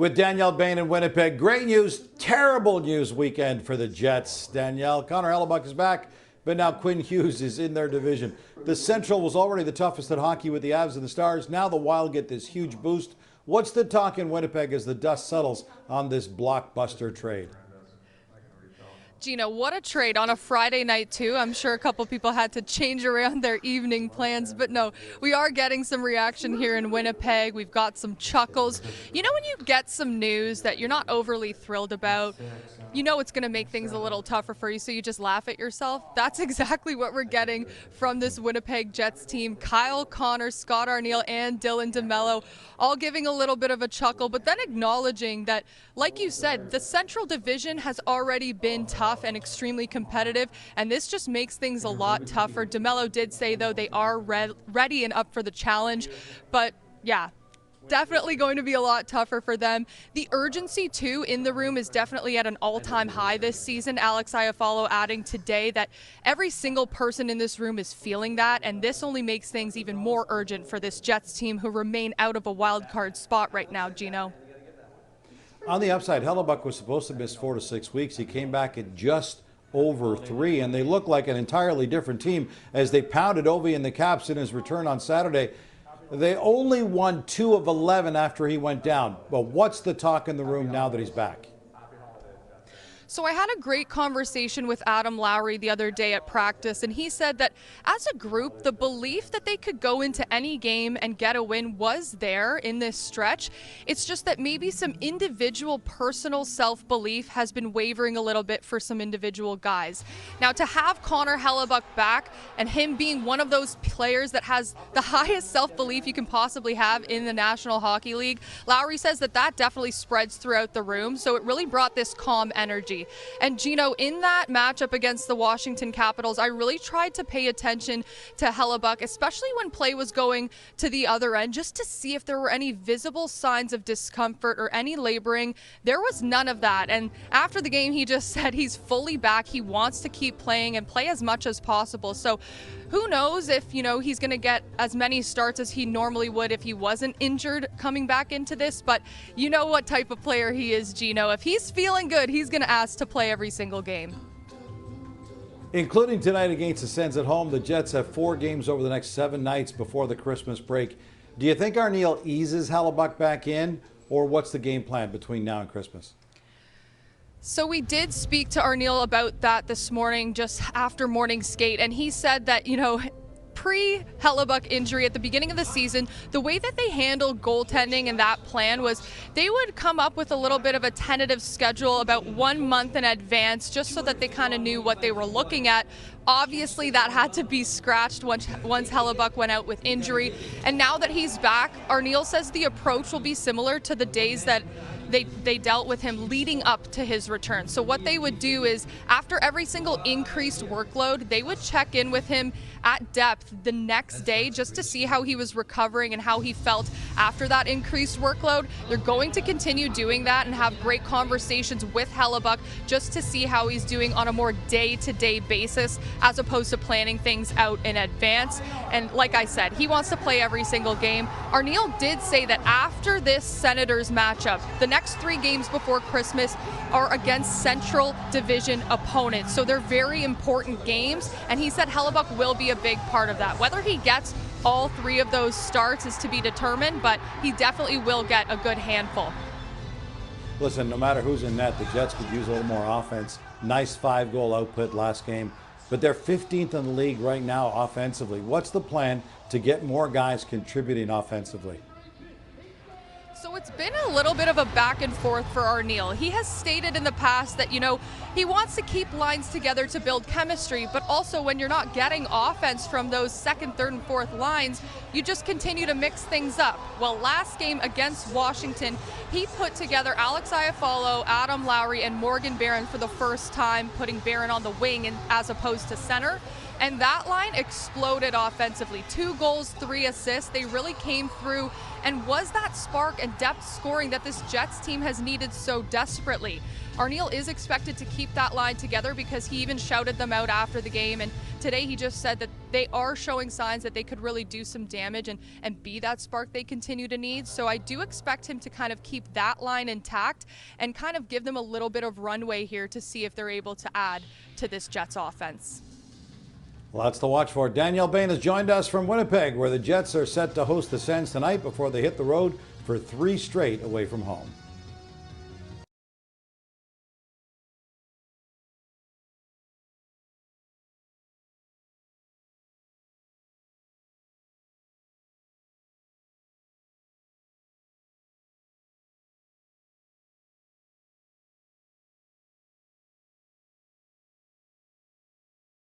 With Danielle Bain in Winnipeg. Great news, terrible news weekend for the Jets. Danielle, Connor Hellebuyck is back, but now Quinn Hughes is in their division. The Central was already the toughest in hockey with the Avs and the Stars. Now the Wild get this huge boost. What's the talk in Winnipeg as the dust settles on this blockbuster trade? Gino, what a trade on a Friday night, too. I'm sure a couple people had to change around their evening plans, but no, we are getting some reaction here in Winnipeg. We've got some chuckles. You know when you get some news that you're not overly thrilled about, you know it's going to make things a little tougher for you, so you just laugh at yourself? That's exactly what we're getting from this Winnipeg Jets team. Kyle Connor, Scott Arniel, and Dylan DeMello all giving a little bit of a chuckle, but then acknowledging that, like you said, the Central Division has already been tough and extremely competitive, and this just makes things a lot tougher. DeMello did say, though, they are ready and up for the challenge, but yeah, definitely going to be a lot tougher for them. The urgency, too, in the room is definitely at an all-time high this season. Alex Iafallo adding today that every single person in this room is feeling that, and this only makes things even more urgent for this Jets team who remain out of a wild card spot right now, Gino. On the upside, Hellebuyck was supposed to miss 4 to 6 weeks. He came back at just over 3, and they look like an entirely different team as they pounded Ovi and the Caps in his return on Saturday. They only won 2 of 11 after he went down. But what's the talk in the room now that he's back? So I had a great conversation with Adam Lowry the other day at practice, and he said that as a group, the belief that they could go into any game and get a win was there in this stretch. It's just that maybe some individual personal self-belief has been wavering a little bit for some individual guys. Now, to have Connor Hellebuyck back and him being one of those players that has the highest self-belief you can possibly have in the National Hockey League, Lowry says that that definitely spreads throughout the room, so it really brought this calm energy. And Gino, in that matchup against the Washington Capitals, I really tried to pay attention to Hellebuyck, especially when play was going to the other end, just to see if there were any visible signs of discomfort or any laboring. There was none of that. And after the game, he just said he's fully back. He wants to keep playing and play as much as possible. So who knows if, he's going to get as many starts as he normally would if he wasn't injured coming back into this. But you know what type of player he is, Gino. If he's feeling good, he's going to ask to play every single game. Including tonight against the Sens at home, the Jets have 4 games over the next 7 nights before the Christmas break. Do you think Arniel eases Hellebuyck back in, or what's the game plan between now and Christmas? So we did speak to Arniel about that this morning, just after morning skate, and he said that, pre-Hellebuyck injury at the beginning of the season, the way that they handled goaltending and that plan was they would come up with a little bit of a tentative schedule about 1 month in advance, just so that they kind of knew what they were looking at. Obviously, that had to be scratched once Hellebuyck went out with injury. And now that he's back, Arniel says the approach will be similar to the days that they dealt with him leading up to his return. So what they would do is, after every single increased workload, they would check in with him at depth the next day just to see how he was recovering and how he felt after that increased workload. They're going to continue doing that and have great conversations with Hellebuyck just to see how he's doing on a more day-to-day basis, as opposed to planning things out in advance. And like I said, he wants to play every single game. Arniel did say that after this Senators matchup, the next 3 games before Christmas are against Central Division opponents. So they're very important games, and he said Hellebuyck will be a big part of that. Whether he gets all 3 of those starts is to be determined, but he definitely will get a good handful. Listen, no matter who's in net, the Jets could use a little more offense. Nice 5-goal output last game, but they're 15th in the league right now offensively. What's the plan to get more guys contributing offensively? So it's been a little bit of a back and forth for Arniel. He has stated in the past that, he wants to keep lines together to build chemistry, but also when you're not getting offense from those second, third, and fourth lines, you just continue to mix things up. Well, last game against Washington, he put together Alex Iafallo, Adam Lowry, and Morgan Barron for the first time, putting Barron on the wing as opposed to center. And that line exploded offensively. 2 goals, 3 assists. They really came through and was that spark and depth scoring that this Jets team has needed so desperately. Arniel is expected to keep that line together because he even shouted them out after the game. And today he just said that they are showing signs that they could really do some damage and be that spark they continue to need. So I do expect him to kind of keep that line intact and kind of give them a little bit of runway here to see if they're able to add to this Jets offense. Lots to watch for. Danielle Bain has joined us from Winnipeg, where the Jets are set to host the Sens tonight before they hit the road for 3 straight away from home.